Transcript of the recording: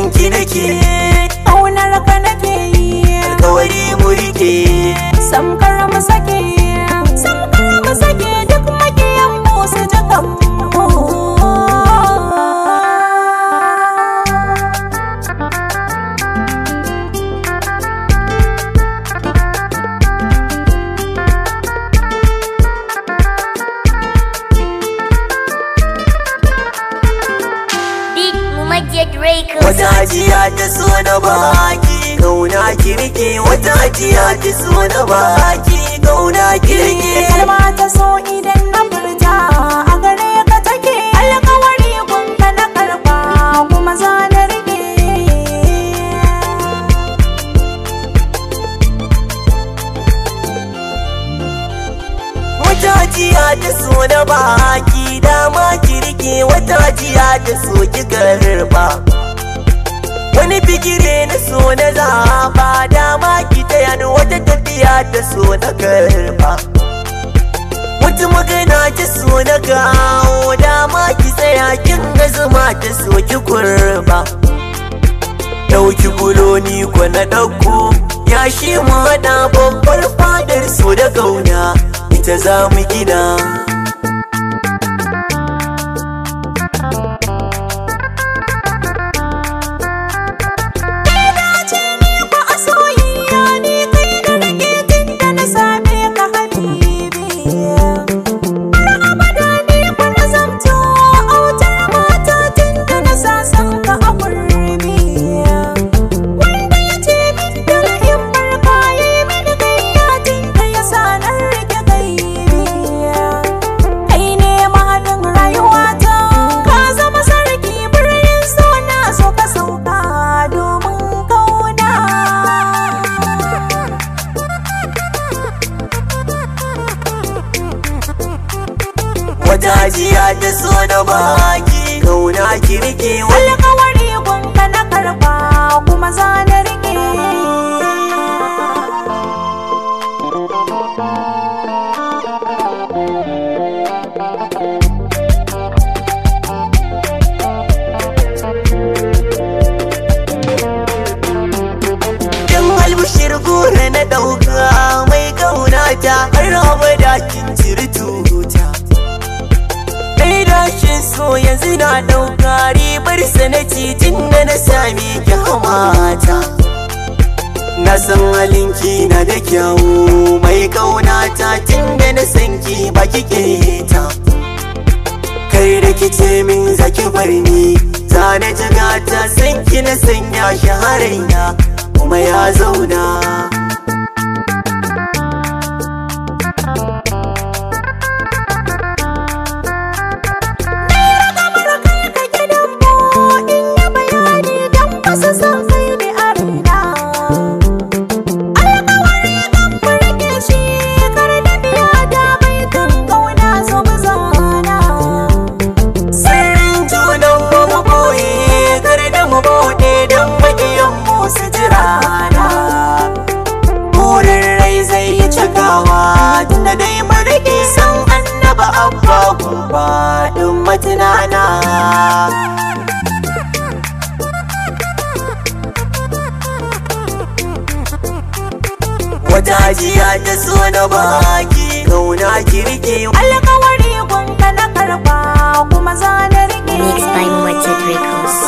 san ki nake, ƙaunar ka nake yi, alkawari mu rike, samkar mu sake, samkar mu sake duk makiyan mu su ji kanmu. Wata ajiya ta so na baki, gauna kirki. Wata ajiya ta so na baki, gauna kirki. Kalma ta so idan na furta a gare ka take, alkawari gunka na karba kuma za na rike. Wata ajiya ta so na baki, dama kirki. Wata ajiya ta so ki karba, wani fikire na so na zaba, dama ki taya ni wata tafiya ta so na karba, wata magana ta so na kawo, dama ki tsaya kin ga zuma ta so ki kurba. Dauki buloni ko na dauko, ya shi mu hada babbar fadar so da gauna, ita za mu gina. Wata ajiya ta so na baki, gauna kirki. Alkawari gunka na karba kuma za na rike. Dan albishir gora na dauka, mai gauna ta har abada kin cirtuta. Dashin so yanzu na ɗauka ribar sanaci tun da na sami ki hamata. Na san halinki na da kyawu, mai ƙaunata tun da na san ki ba kike ta. Kar da ki ce min zaki bar ni, za na jiga ta san ki na sanya shi haraina kuma ya zauna. Tunda dai mu rike san annaba abba gumba ɗin matunana. Wata ajiya ta so na baki, gauna kirki. Alkawari gunka na karba kuma za na rike. Mixed by Mojet Records.